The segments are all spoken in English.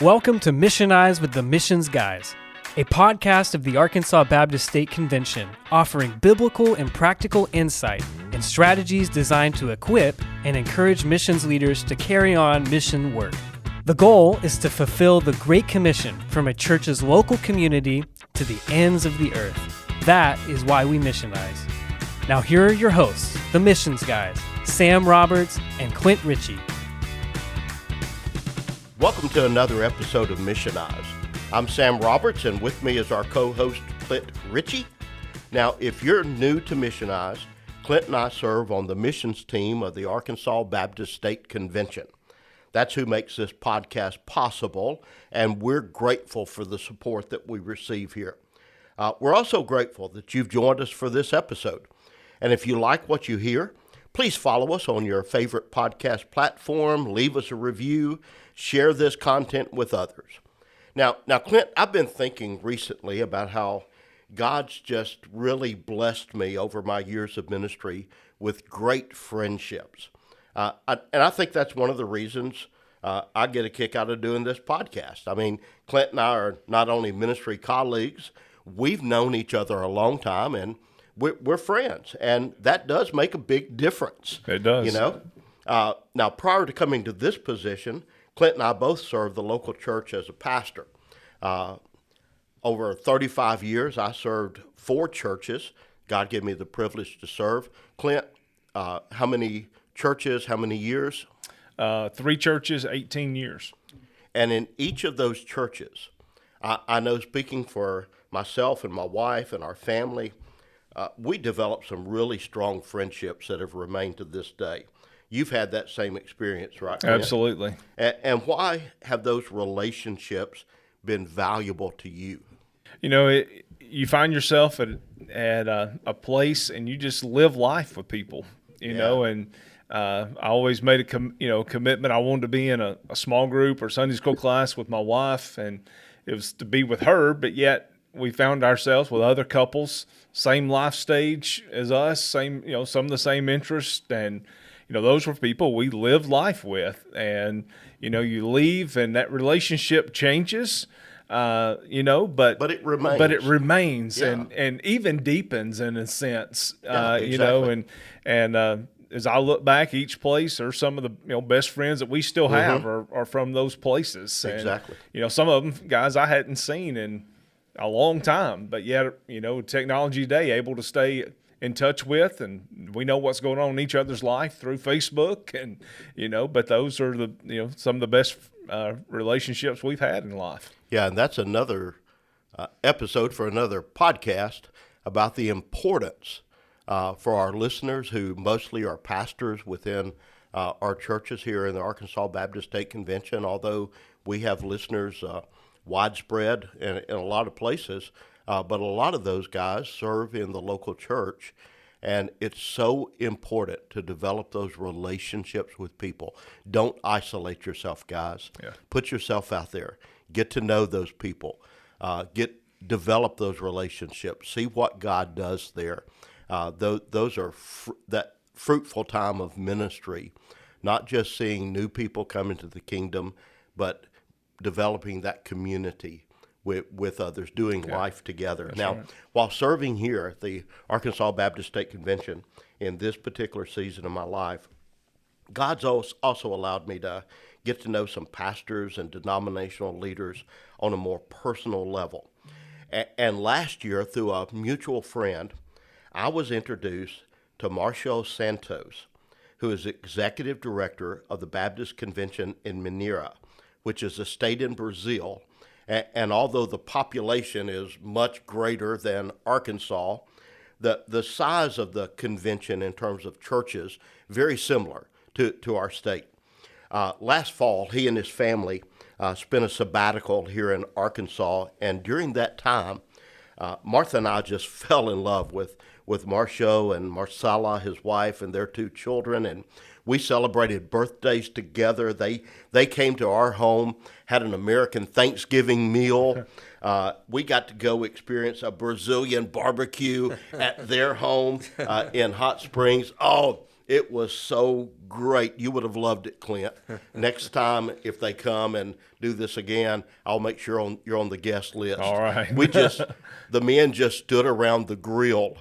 Welcome to Missionize with the Missions Guys, a podcast of the Arkansas Baptist State Convention offering biblical and practical insight and strategies designed to equip and encourage missions leaders to carry on mission work. The goal is to fulfill the Great Commission from a church's local community to the ends of the earth. That is why we missionize. Now here are your hosts, the Missions Guys, Sam Roberts and Clint Ritchie. Welcome to another episode of Missionize. I'm Sam Roberts, and with me is our co-host, Clint Ritchie. Now, if you're new to Missionize, Clint and I serve on the missions team of the Arkansas Baptist State Convention. That's who makes this podcast possible, and we're grateful for the support that we receive here. We're also grateful that you've joined us for this episode. And if you like what you hear, please follow us on your favorite podcast platform, leave us a review, share this content with others. Now, Clint, I've been thinking recently about how God's just really blessed me over my years of ministry with great friendships. And I think that's one of the reasons I get a kick out of doing this podcast. I mean, Clint and I are not only ministry colleagues, we've known each other a long time, and we're friends, and that does make a big difference. It does. You know? Now, prior to coming to this position, Clint and I both served the local church as a pastor. Over 35 years, I served 4 churches. God gave me the privilege to serve. Clint, how many churches, how many years? 3 churches, 18 years. And in each of those churches, I know, speaking for myself and my wife and our family, we developed some really strong friendships that have remained to this day. You've had that same experience, right? Absolutely. And why have those relationships been valuable to you? You know, you find yourself at a place and you just live life with people, you know, and I always made a commitment. I wanted to be in a small group or Sunday school class with my wife, and it was to be with her, but yet we found ourselves with other couples, same life stage as us, same, some of the same interests, and those were people we lived life with. And you leave and that relationship changes, but it remains, yeah. and even deepens in a sense, exactly. and as I look back, each place, or some of the best friends that we still have are from those places. And, exactly. Some of them guys I hadn't seen in a long time, but yet, technology today, able to stay in touch with, and we know what's going on in each other's life through Facebook, and, but those are the, some of the best relationships we've had in life. Yeah, and that's another episode for another podcast about the importance for our listeners who mostly are pastors within our churches here in the Arkansas Baptist State Convention, although we have listeners widespread in a lot of places, but a lot of those guys serve in the local church, and it's so important to develop those relationships with people. Don't isolate yourself, guys. Yeah. Put Put yourself out there. Get to know those people. Develop those relationships. See what God does there. Those are that fruitful time of ministry, not just seeing new people come into the kingdom, but developing that community with others, doing life together. That's now, right. While serving here at the Arkansas Baptist State Convention in this particular season of my life, God's also allowed me to get to know some pastors and denominational leaders on a more personal level. And last year, through a mutual friend, I was introduced to Marcio Santos, who is executive director of the Baptist Convention in Mineira, which is a state in Brazil. And although the population is much greater than Arkansas, the size of the convention in terms of churches, very similar to our state. Last fall, he and his family spent a sabbatical here in Arkansas, and during that time, Martha and I just fell in love with Marcio and Marcella, his wife, and their 2 children, and we celebrated birthdays together. They came to our home, had an American Thanksgiving meal. We got to go experience a Brazilian barbecue at their home in Hot Springs. Oh, It was so great. You would have loved it, Clint. Next time, if they come and do this again, I'll make sure you're on the guest list. All right. The men just stood around the grill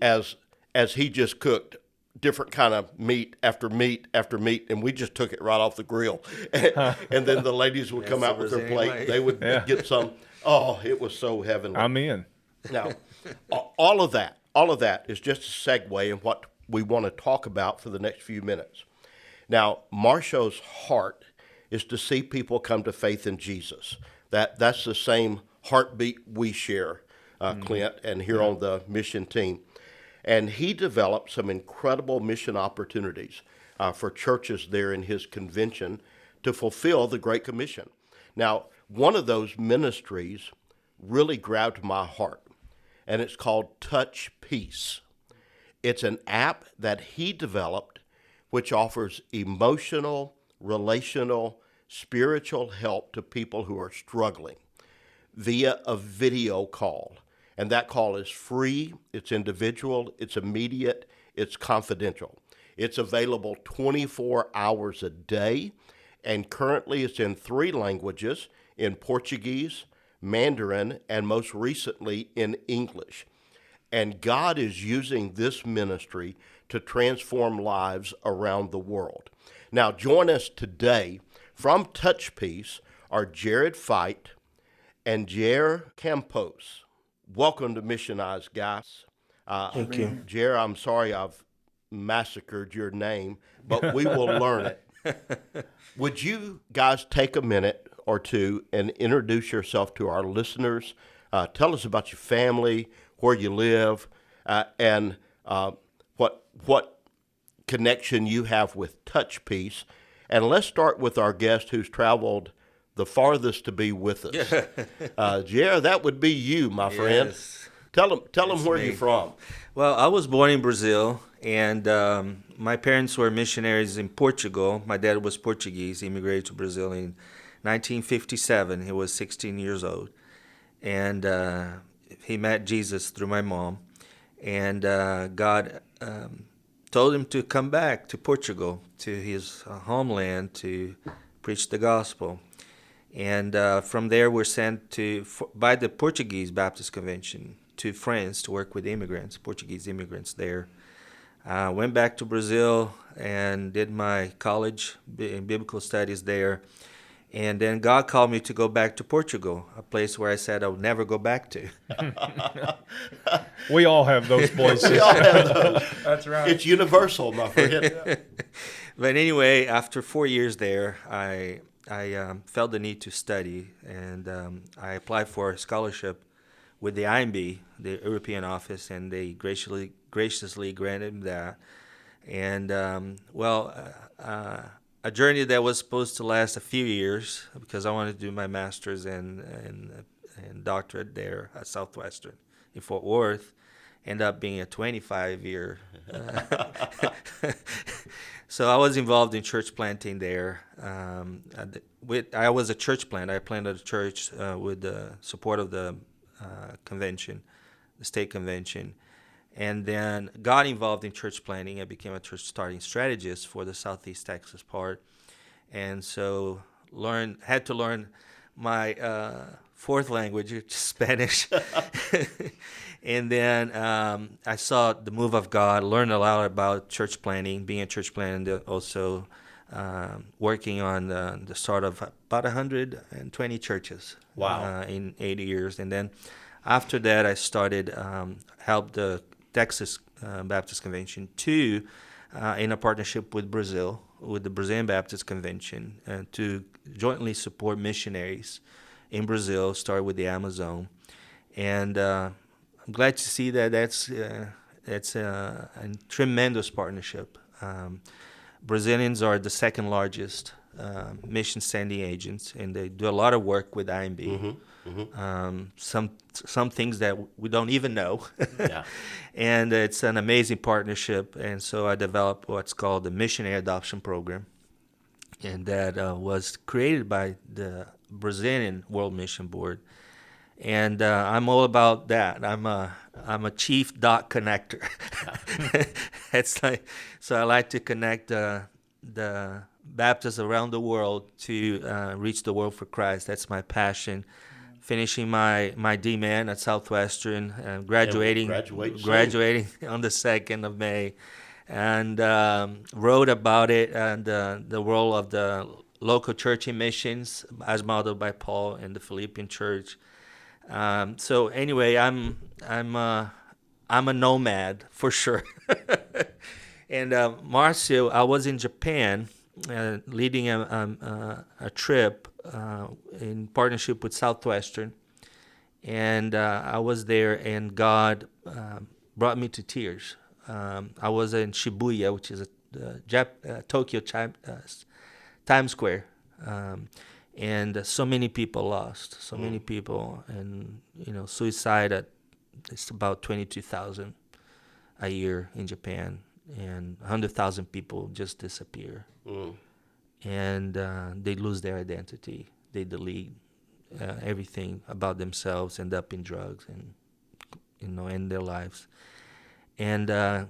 as he just cooked different kind of meat after meat after meat, and we just took it right off the grill. And then the ladies would come out with their plate. Way. They would get some. Oh, it was so heavenly. I'm in. Now, all of that is just a segue in what we want to talk about for the next few minutes. Now, Marshall's heart is to see people come to faith in Jesus. That's the same heartbeat we share, Clint, and here on the mission team. And he developed some incredible mission opportunities for churches there in his convention to fulfill the Great Commission. Now, one of those ministries really grabbed my heart, and it's called TouchPeace. It's an app that he developed which offers emotional, relational, spiritual help to people who are struggling via a video call. And that call is free, it's individual, it's immediate, it's confidential. It's available 24 hours a day, and currently it's in 3 languages, in Portuguese, Mandarin, and most recently in English. And God is using this ministry to transform lives around the world. Now, join us today from TouchPeace are Jared Fight and Jair Campos. Welcome to Missionize, guys. Thank you. Jair, I'm sorry I've massacred your name, but we will learn it. Would you guys take a minute or two and introduce yourself to our listeners? Tell us about your family, where you live, and what connection you have with TouchPeace. And let's start with our guest who's traveled the farthest to be with us. Jair, that would be you, my friend. Yes. Tell them where me. you're from. Well, I was born in Brazil, and my parents were missionaries in Portugal. My dad was Portuguese, immigrated to Brazil in 1957. He was 16 years old, and he met Jesus through my mom, and God told him to come back to Portugal, to his homeland, to preach the gospel. And from there, we're sent by the Portuguese Baptist Convention to France to work with immigrants, Portuguese immigrants there. Went back to Brazil and did my college in biblical studies there. And then God called me to go back to Portugal, a place where I said I would never go back to. We all have those places. We all have those. That's right. It's universal, my friend. But anyway, after 4 years there, I felt the need to study, and I applied for a scholarship with the IMB, the European office, and they graciously granted me that. And a journey that was supposed to last a few years, because I wanted to do my master's and doctorate there at Southwestern in Fort Worth, ended up being a 25-year. So I was involved in church planting there. I was a church planter. I planted a church with the support of the convention, the state convention. And then got involved in church planting. I became a church starting strategist for the Southeast Texas part. And so had to learn my fourth language, which is Spanish. And then I saw the move of God, learned a lot about church planting, being a church planter, and also working on the start of about 120 churches. Wow. In 80 years. And then after that, I started, helped the Texas Baptist Convention in a partnership with Brazil, with the Brazilian Baptist Convention, to jointly support missionaries in Brazil, started with the Amazon. And I'm glad to see that that's a tremendous partnership. Brazilians are the second largest mission sending agents, and they do a lot of work with IMB. Mm-hmm. Mm-hmm. Some things that we don't even know. Yeah. And it's an amazing partnership. And so I developed what's called the Missionary Adoption Program, and that was created by the Brazilian World Mission Board. And I'm all about that. I'm a chief dot connector. It's like, so I like to connect the Baptists around the world to reach the world for Christ. That's my passion. Finishing my D-Man at Southwestern, graduating on the 2nd of May, and wrote about it and the role of the local church in missions as modeled by Paul and the Philippian church. So anyway, I'm a nomad for sure. And Marcio, I was in Japan leading a trip in partnership with Southwestern, and I was there, and God brought me to tears. I was in Shibuya, which is Tokyo Times Square, and so many people lost, so many people, and suicide it's about 22,000 a year in Japan, and 100,000 people just disappear. And they lose their identity. They delete everything about themselves, end up in drugs, and end their lives. And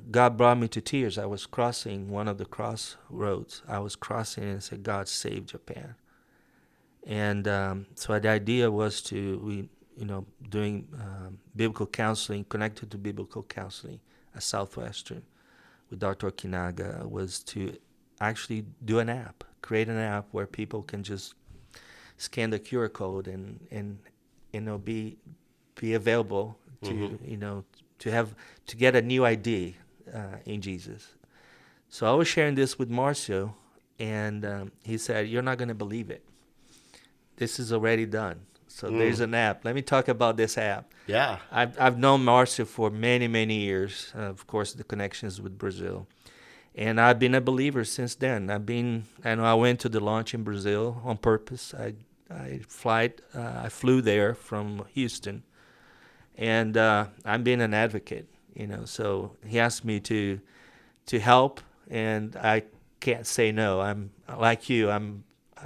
God brought me to tears. I was crossing one of the crossroads. I was crossing and said, God, save Japan. And so the idea was doing biblical counseling, connected to biblical counseling at Southwestern with Dr. Okinaga, was to actually do an app, create an app where people can just scan the QR code and be available to to get a new ID in Jesus. So I was sharing this with Marcio, and he said, "You're not going to believe it. This is already done." So there's an app. Let me talk about this app. Yeah. I've known Marcio for many, many years. Of course, the connections with Brazil. And I've been a believer since then. I went to the launch in Brazil on purpose. I flew there from Houston, and I'm being an advocate. So he asked me to help, and I can't say no. I'm like you. I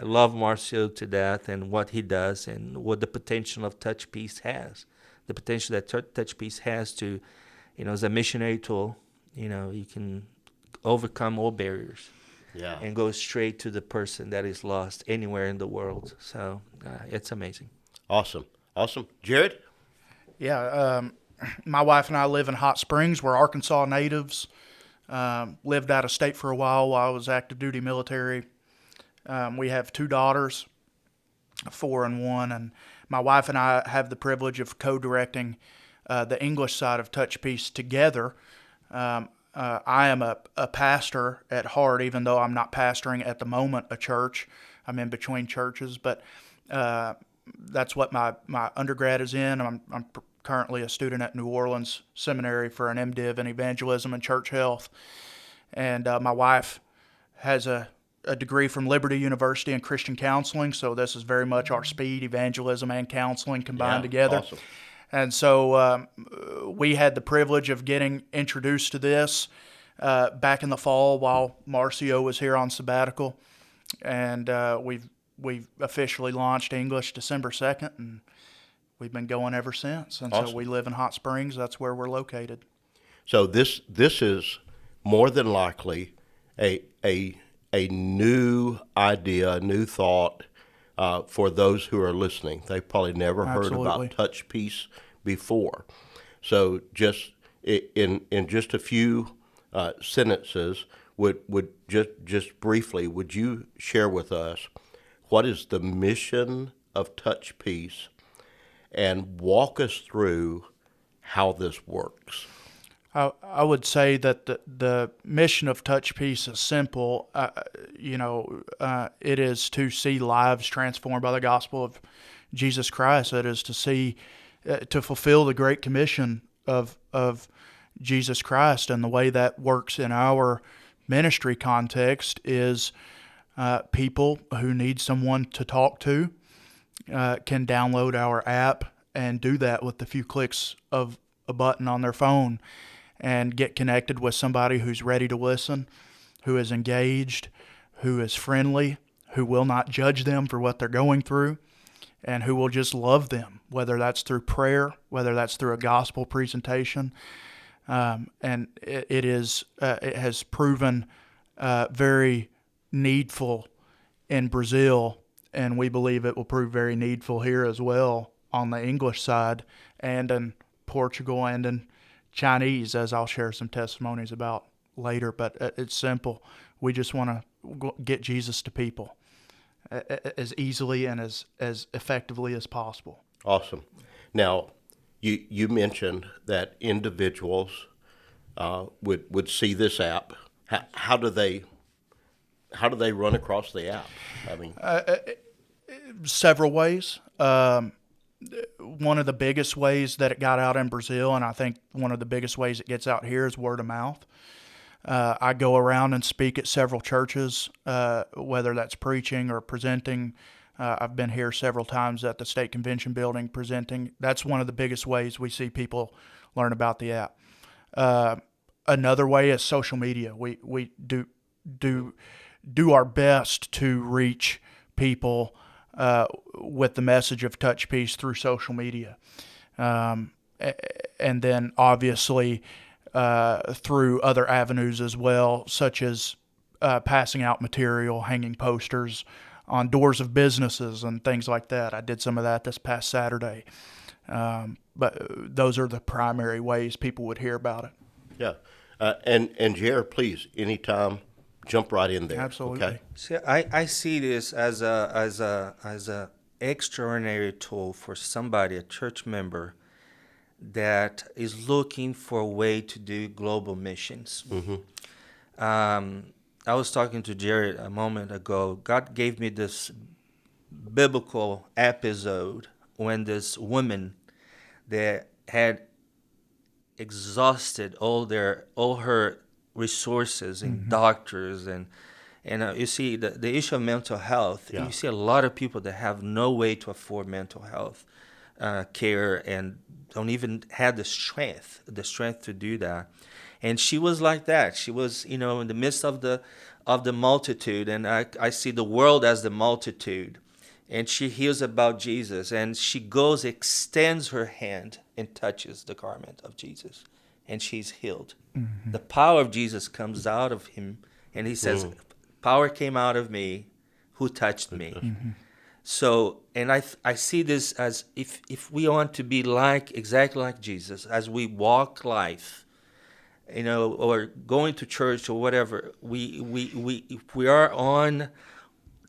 love Marcio to death and what he does and what the potential of touchpeace has. The potential that touchpeace has to, as a missionary tool, you can overcome all barriers, and go straight to the person that is lost anywhere in the world. So it's amazing. Awesome. Jared? Yeah, my wife and I live in Hot Springs. We're Arkansas natives. Lived out of state for a while I was active duty military. We have 2 daughters, 4 and 1, and my wife and I have the privilege of co-directing the English side of touchpeace together. I am a pastor at heart, even though I'm not pastoring at the moment a church. I'm in between churches, but that's what my undergrad is in. I'm currently a student at New Orleans Seminary for an MDiv in evangelism and church health. And my wife has a degree from Liberty University in Christian counseling, so this is very much our speed, evangelism and counseling combined together. Awesome. And so we had the privilege of getting introduced to this back in the fall while Marcio was here on sabbatical. And we've officially launched English December 2nd, and we've been going ever since. And Awesome. So we live in Hot Springs. That's where we're located. So this is more than likely a new idea, a new thought for those who are listening. They've probably never heard Absolutely. about touchpeace before. So just in just a few sentences, would just briefly, would you share with us what is the mission of touchpeace, and walk us through how this works? I would say that the mission of touchpeace is simple. It is to see lives transformed by the gospel of Jesus Christ. It is to see, to fulfill the Great Commission of Jesus Christ. And the way that works in our ministry context is people who need someone to talk to can download our app and do that with a few clicks of a button on their phone, and get connected with somebody who's ready to listen, who is engaged, who is friendly, who will not judge them for what they're going through. and who will just love them, whether that's through prayer, whether that's through a gospel presentation. And it has proven very needful in Brazil, and we believe it will prove very needful here as well on the English side, and in Portugal, and in Chinese, as I'll share some testimonies about later. But it's simple. We just want to get Jesus to people as easily and as effectively as possible. Awesome. Now, you mentioned that individuals would see this app. How do they run across the app? I mean, Several ways. One of the biggest ways that it got out in Brazil, and I think one of the biggest ways it gets out here, is word of mouth. I go around and speak at several churches, whether that's preaching or presenting. I've been here several times at the state convention building presenting. That's one of the biggest ways we see people learn about the app. Another way is social media. We do our best to reach people with the message of Touch Peace through social media, and then obviously through other avenues as well, such as passing out material, hanging posters on doors of businesses and things like that. I did some of that this past Saturday. But those are the primary ways people would hear about it. yeah. And Jair, please, anytime, jump right in there. Absolutely. Okay? See, I see this as a extraordinary tool for somebody, a church member, that is looking for a way to do global missions. I was talking to Jared a moment ago. God gave me this biblical episode when this woman that had exhausted all her resources in doctors and you see the issue of mental health. Yeah. You see a lot of people that have no way to afford mental health care and don't even have the strength to do that. And she was like that. She was, in the midst of the multitude, and I see the world as the multitude. And she hears about Jesus, and she goes, extends her hand, and touches the garment of Jesus, and she's healed. Mm-hmm. The power of Jesus comes out of him, and he says, power came out of me, who touched me? Mm-hmm. So, and I see this as if we want to be exactly like Jesus, as we walk life, or going to church or whatever, we are on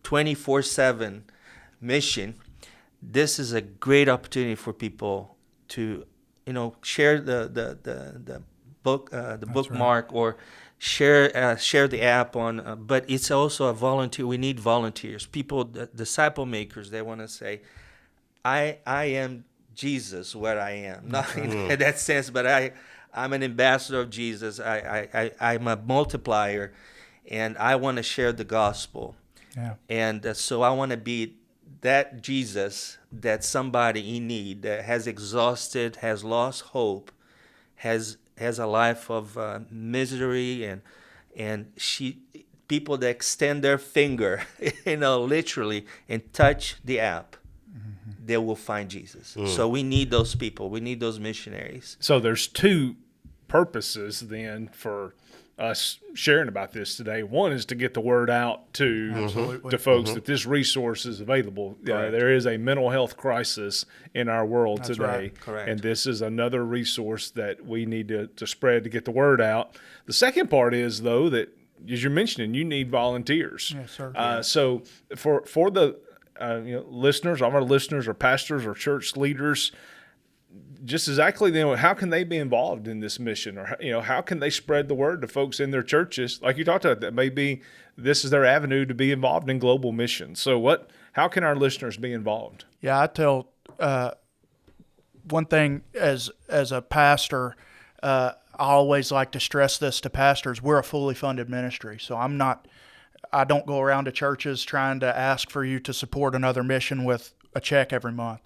24/7 mission. This is a great opportunity for people to, share the book, the bookmark, right, or share the app on. But it's also a volunteer. We need volunteers, people, disciple makers. They want to say, I am Jesus where I am. Not in that sense, but I'm an ambassador of Jesus. I'm a multiplier, and I want to share the gospel. Yeah. And so I want to be that Jesus that somebody in need, that has exhausted, has lost hope, has a life of misery, and people that extend their finger, literally, and touch the app, they will find Jesus. So we need those people. We need those missionaries. So there's two purposes then for us sharing about this today. One is to get the word out to folks that this resource is available. There is a mental health crisis in our world today. Right. Correct. And this is another resource that we need to spread to get the word out. The second part is, though, that as you're mentioning, you need volunteers. Yes, sir. So for the listeners, all our listeners or pastors or church leaders, just exactly, how can they be involved in this mission, or how can they spread the word to folks in their churches, like you talked about, that maybe this is their avenue to be involved in global missions? So how can our listeners be involved? Yeah, I tell one thing as a pastor, I always like to stress this to pastors: we're a fully funded ministry, so I don't go around to churches trying to ask for you to support another mission with a check every month.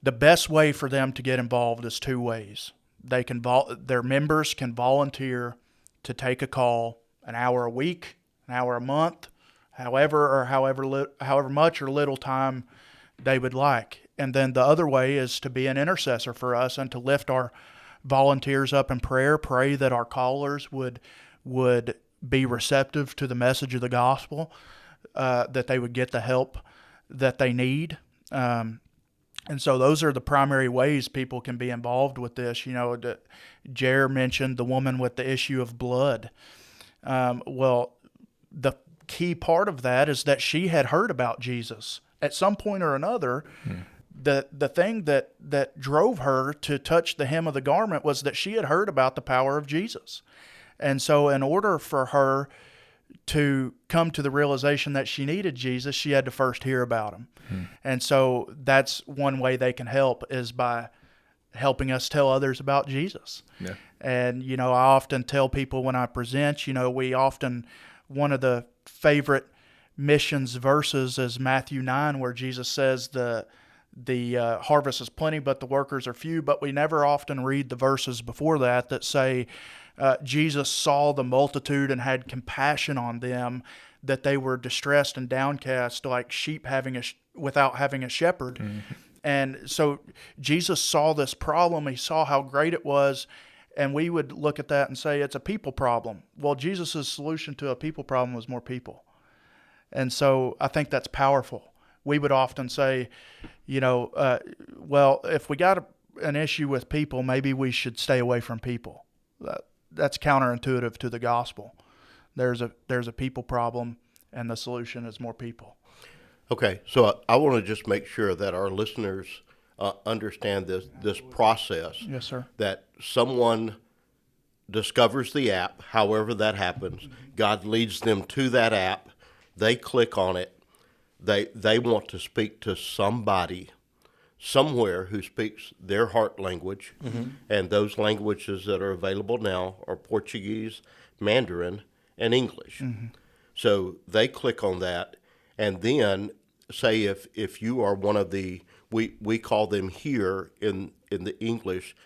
The best way for them to get involved is two ways. Their members can volunteer to take a call, an hour a week, an hour a month, however much or little time they would like. And then the other way is to be an intercessor for us and to lift our volunteers up in prayer, pray that our callers would be receptive to the message of the gospel, that they would get the help that they need. And so those are the primary ways people can be involved with this. Jair mentioned the woman with the issue of blood. Well, the key part of that is that she had heard about Jesus at some point or another. The thing that drove her to touch the hem of the garment was that she had heard about the power of Jesus. And so in order for her to come to the realization that she needed Jesus, she had to first hear about him. And so that's one way they can help, is by helping us tell others about Jesus. Yeah. And, I often tell people when I present, one of the favorite missions verses is Matthew 9, where Jesus says the harvest is plenty, but the workers are few. But we never often read the verses before that say, Jesus saw the multitude and had compassion on them, that they were distressed and downcast, like sheep without having a shepherd. And so Jesus saw this problem. He saw how great it was. And we would look at that and say, it's a people problem. Well, Jesus' solution to a people problem was more people. And so I think that's powerful. We would often say, well, if we got an issue with people, maybe we should stay away from people. That's counterintuitive to the gospel. There's a people problem, and the solution is more people. Okay, so I want to just make sure that our listeners understand this process. Yes, sir. That someone discovers the app, however that happens. God leads them to that app. They click on it. They want to speak to somebody somewhere who speaks their heart language, and those languages that are available now are Portuguese, Mandarin, and English. So they click on that, and then say if you are one of the, we call them here in the English,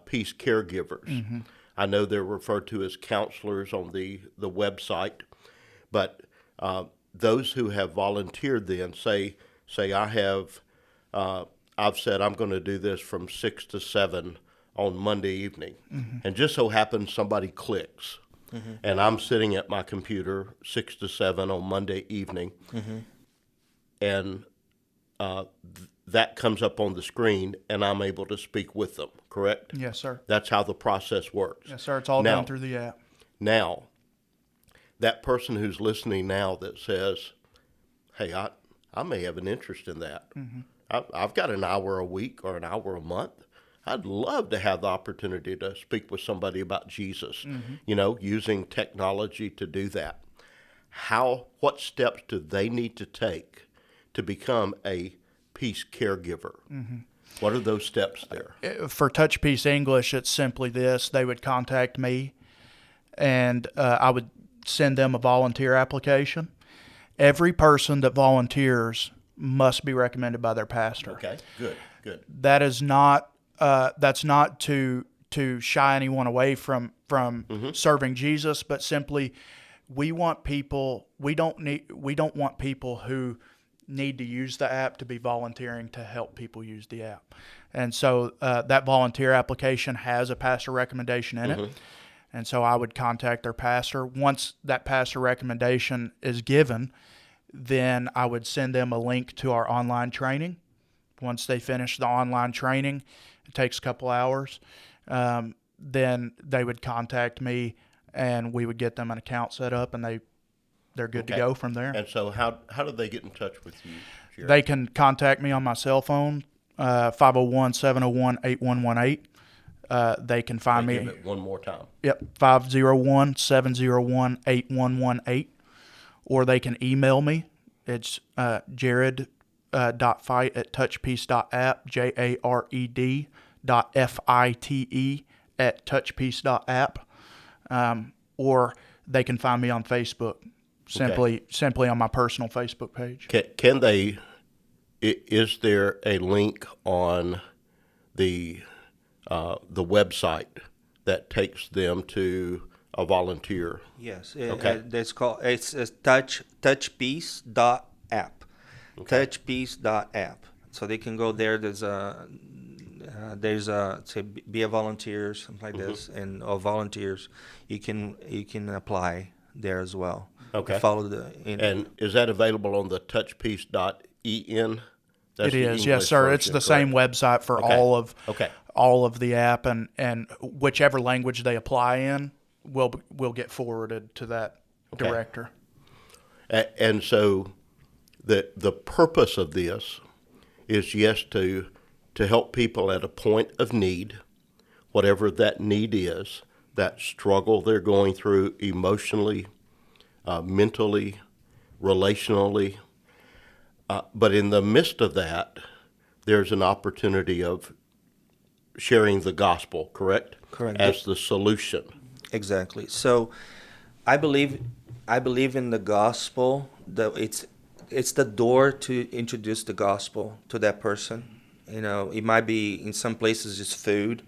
peace caregivers. I know they're referred to as counselors on the website, but those who have volunteered then say I have, I've said I'm going to do this from 6 to 7 on Monday evening. And just so happens somebody clicks. And I'm sitting at my computer 6 to 7 on Monday evening. And that comes up on the screen, and I'm able to speak with them, correct? Yes, sir. That's how the process works. Yes, sir. It's all done through the app. Now, that person who's listening now that says, hey, I may have an interest in that. I've got an hour a week or an hour a month. I'd love to have the opportunity to speak with somebody about Jesus, using technology to do that. What steps do they need to take to become a peace caregiver? What are those steps there? For TouchPeace English, it's simply this. They would contact me, and I would send them a volunteer application. Every person that volunteers must be recommended by their pastor. Okay, good. That is not that's not to shy anyone away from serving Jesus, but simply we want people. We don't want people who need to use the app to be volunteering to help people use the app. And so that volunteer application has a pastor recommendation in it. And so I would contact their pastor. Once that pastor recommendation is given, then I would send them a link to our online training. Once they finish the online training, it takes a couple hours, then they would contact me, and we would get them an account set up, and they're good to go from there. And so how do they get in touch with you, Jared? They can contact me on my cell phone, 501-701-8118. They can find me. Give it one more time. Yep, 501-701-8118. Or they can email me. It's jared.fight@touchpeace.app, jared.fite@touchpeace.app. Or they can find me on Facebook, simply on my personal Facebook page. Can they? Is there a link on the website that takes them to a volunteer? Yes. Okay. It's touchpeace.app. Okay. Touchpeace.app. So they can go there. There's a say be a volunteer, something like this, and or volunteers. You can apply there as well. Okay. Follow the. And is that available on the touchpeace.en? That's It the is, yes, English sir. It's version, the same correct? website for Okay. Okay. all of the app, and whichever language they apply in will get forwarded to that Okay. director. And so the purpose of this is, yes, to help people at a point of need, whatever that need is, that struggle they're going through emotionally, mentally, relationally. But in the midst of that, there's an opportunity of sharing the gospel, correct? Correct. As the solution. Exactly. So, I believe in the gospel. That it's the door to introduce the gospel to that person. It might be in some places it's food,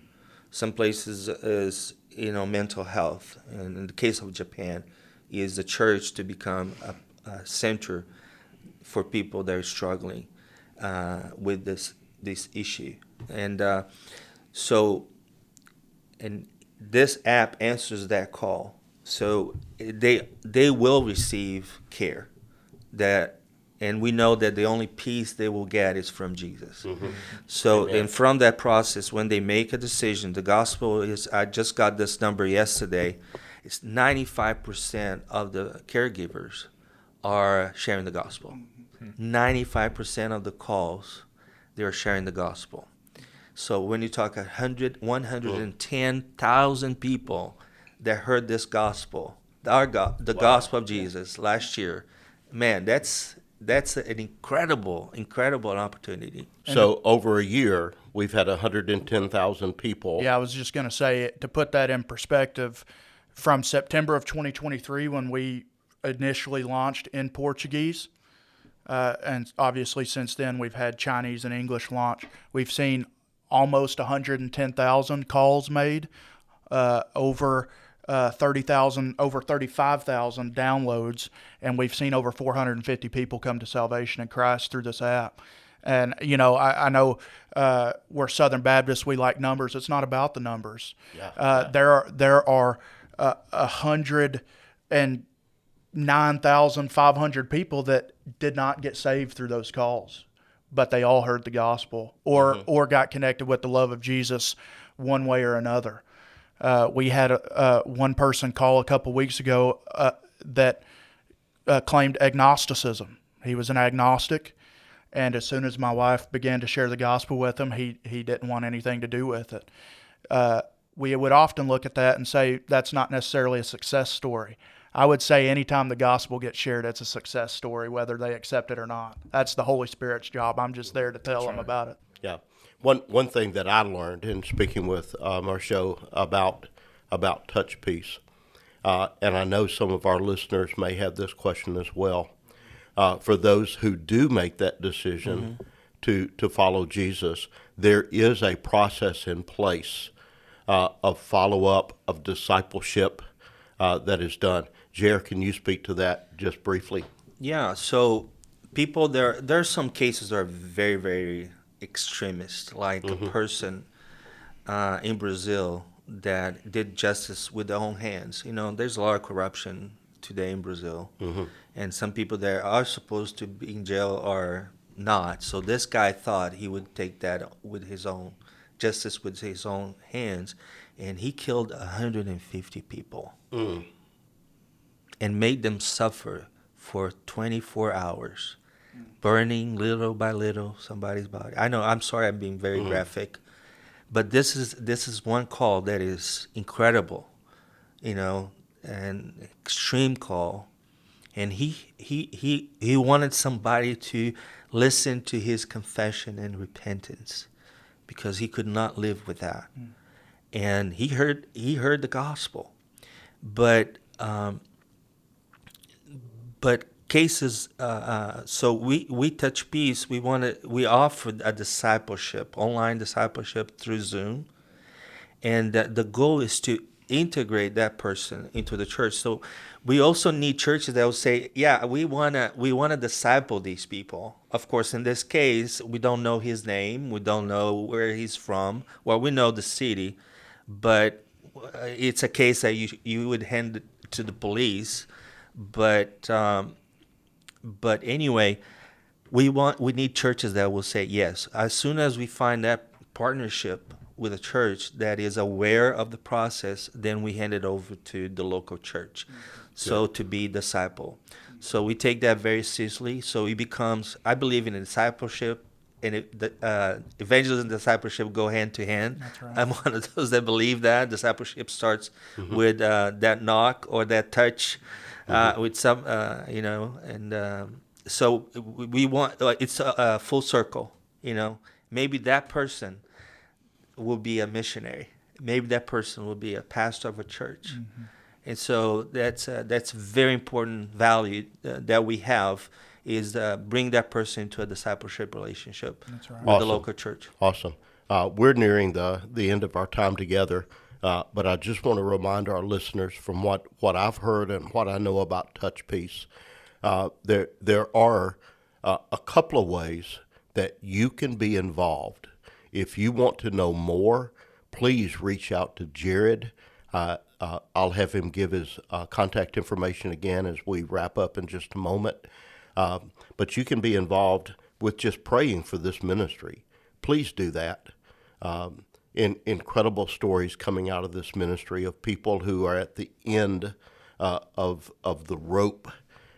some places is mental health, and in the case of Japan, is the church to become a center for people that are struggling with this issue, and this app answers that call. So they will receive care, and we know that the only peace they will get is from Jesus. Mm-hmm. So, Amen. and from that process, when they make a decision, the gospel is, I just got this number yesterday, it's 95% of the caregivers are sharing the gospel. 95% of the calls, they're sharing the gospel. So when you talk 110,000 people that heard this gospel, the gospel of Jesus last year, man, that's an incredible opportunity. So over a year, we've had 110,000 people. Yeah, I was just going to say, to put that in perspective, from September of 2023, when we initially launched in Portuguese, and obviously since then we've had Chinese and English launch, we've seen almost 110,000 calls made, over 30,000, over 35,000 downloads, and we've seen over 450 people come to salvation in Christ through this app. And I know we're Southern Baptists, we like numbers. It's not about the numbers. Yeah. There are 109,500 people that did not get saved through those calls, but they all heard the gospel or got connected with the love of Jesus one way or another. We had one person call a couple weeks ago that claimed agnosticism. He was an agnostic, and as soon as my wife began to share the gospel with him, he didn't want anything to do with it. We would often look at that and say that's not necessarily a success story. I would say anytime the gospel gets shared, it's a success story, whether they accept it or not. That's the Holy Spirit's job. I'm just there to tell them about it. Yeah. One thing that I learned in speaking with Marshall about touchpeace, and I know some of our listeners may have this question as well. For those who do make that decision to follow Jesus, there is a process in place of follow-up, of discipleship that is done. Jair, can you speak to that just briefly? Yeah, so people, there are some cases that are very, very extremist, like a person in Brazil that did justice with their own hands. There's a lot of corruption today in Brazil, and some people that are supposed to be in jail are not. So this guy thought he would take that with his own justice with his own hands, and he killed 150 people and made them suffer for 24 hours, burning little by little somebody's body. I know, I'm sorry I'm being very graphic, but this is one call that is incredible, an extreme call. And he wanted somebody to listen to his confession and repentance, because he could not live with that. And he heard the gospel, but cases. So we touch peace. We offer a discipleship, online discipleship through Zoom, and the goal is to integrate that person into the church. So we also need churches that will say, yeah, we wanna disciple these people, of course, in this case, we don't know his name. We don't know where he's from. Well, we know the city, but it's a case that you would hand it to the police. But anyway, we need churches that will say yes. As soon as we find that partnership with a church that is aware of the process, then we hand it over to the local church. So to be disciple. So we take that very seriously. So it becomes, I believe in discipleship, and evangelism and discipleship go hand to hand. That's right. I'm one of those that believe that discipleship starts with that knock or that touch, with some, so we want, it's a full circle. Maybe that person will be a missionary. Maybe that person will be a pastor of a church. And so that's very important value that we have, is bring that person into a discipleship relationship with the local church. Awesome. We're nearing the end of our time together, but I just want to remind our listeners from what I've heard and what I know about Touch Peace. There are a couple of ways that you can be involved. If you want to know more, please reach out to Jared. I'll have him give his contact information again as we wrap up in just a moment. But you can be involved with just praying for this ministry. Please do that. Incredible stories coming out of this ministry of people who are at the end of the rope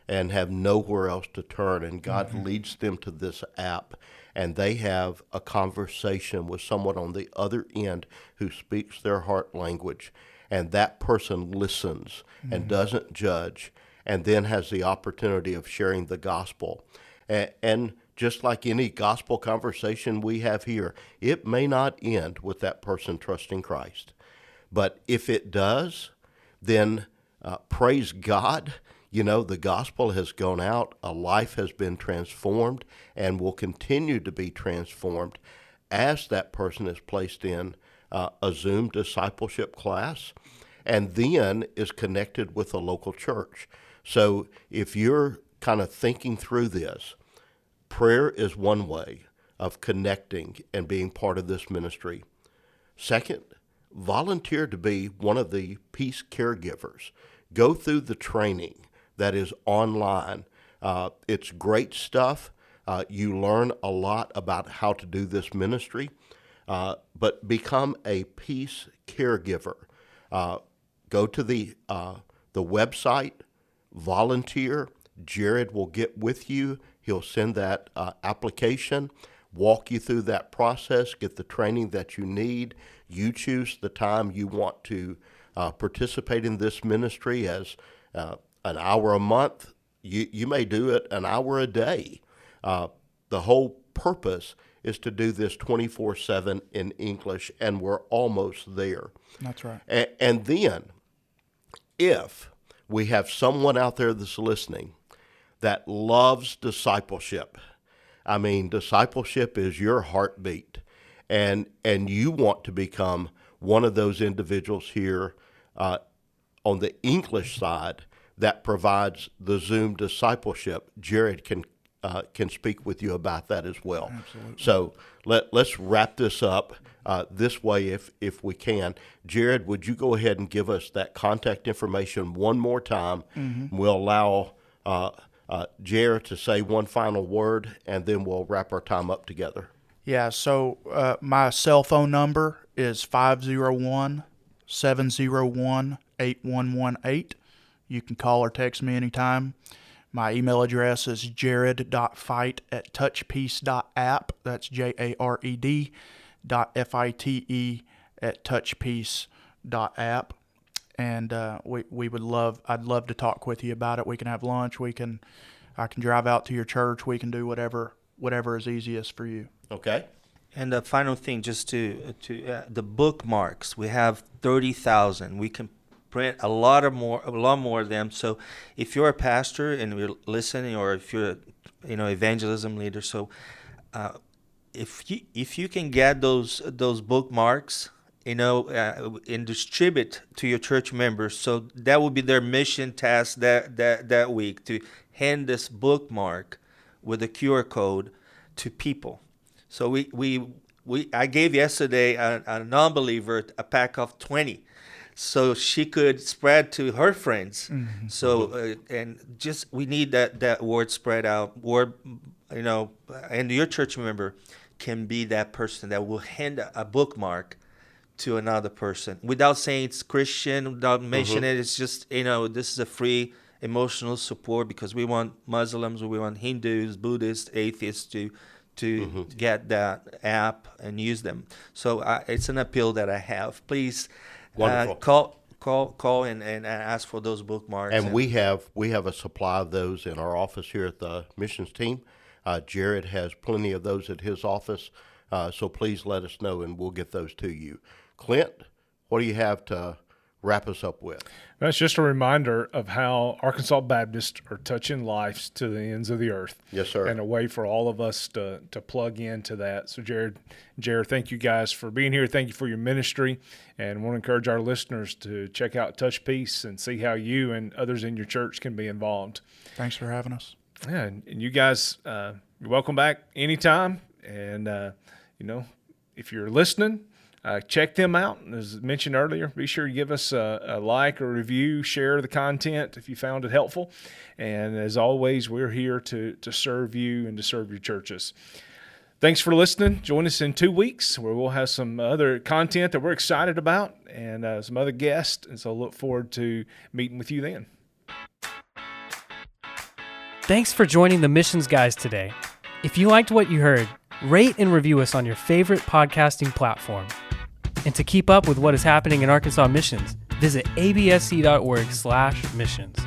and have nowhere else to turn, and God leads them to this app, and they have a conversation with someone on the other end who speaks their heart language, and that person listens and doesn't judge, and then has the opportunity of sharing the gospel. And just like any gospel conversation we have here, it may not end with that person trusting Christ. But if it does, then praise God. The gospel has gone out, a life has been transformed, and will continue to be transformed as that person is placed in a Zoom discipleship class, and then is connected with a local church. So if you're kind of thinking through this, prayer is one way of connecting and being part of this ministry. Second, volunteer to be one of the peace caregivers. Go through the training that is online. It's great stuff. You learn a lot about how to do this ministry, but become a peace caregiver. Go to the website, volunteer. Jared will get with you. He'll send that application, walk you through that process, get the training that you need. You choose the time you want to participate in this ministry as an hour a month. You may do it an hour a day. The whole purpose is to do this 24/7 in English, and we're almost there. That's right. And then, if we have someone out there that's listening that loves discipleship, I mean, discipleship is your heartbeat, and you want to become one of those individuals here on the English side that provides the Zoom discipleship, Jared can speak with you about that as well. Absolutely. So let's wrap this up this way if we can. Jared, would you go ahead and give us that contact information one more time? We'll allow Jared to say one final word, and then we'll wrap our time up together. Yeah, so my cell phone number is 501-701-8118. You can call or text me anytime. My email address is jared.fight@touchpeace.app. That's jared.fite@touchpeace.app. And I'd love to talk with you about it. We can have lunch. I can drive out to your church. We can do whatever is easiest for you. Okay. And the final thing, just to the bookmarks, we have 30,000. We can print a lot more of them. So if you're a pastor and you're listening, or if you're evangelism leader, so if you can get those bookmarks, and distribute to your church members, so that will be their mission task that week, to hand this bookmark with a QR code to people. So I gave yesterday a non-believer a pack of 20, so she could spread to her friends. Mm-hmm. So and just we need that word spread out. Word, and your church member can be that person that will hand a bookmark to another person without saying it's Christian, without mentioning it. It's just, this is a free emotional support, because we want Muslims, we want Hindus, Buddhists, atheists to get that app and use them. So it's an appeal that I have. Please call and ask for those bookmarks. And we have a supply of those in our office here at the missions team. Jared has plenty of those at his office, so please let us know and we'll get those to you. Clint, what do you have to wrap us up with? That's just a reminder of how Arkansas Baptists are touching lives to the ends of the earth. Yes, sir. And a way for all of us to plug into that. So, Jared, thank you guys for being here. Thank you for your ministry. And I want to encourage our listeners to check out Touch Peace and see how you and others in your church can be involved. Thanks for having us. Yeah, and you guys, you're welcome back anytime. And, if you're listening, check them out. As mentioned earlier, be sure you give us a like or review, share the content if you found it helpful. And as always, we're here to serve you and to serve your churches. Thanks for listening. Join us in 2 weeks where we'll have some other content that we're excited about and some other guests. And so look forward to meeting with you then. Thanks for joining the Missions Guys today. If you liked what you heard, rate and review us on your favorite podcasting platform. And to keep up with what is happening in Arkansas Missions, visit absc.org/missions.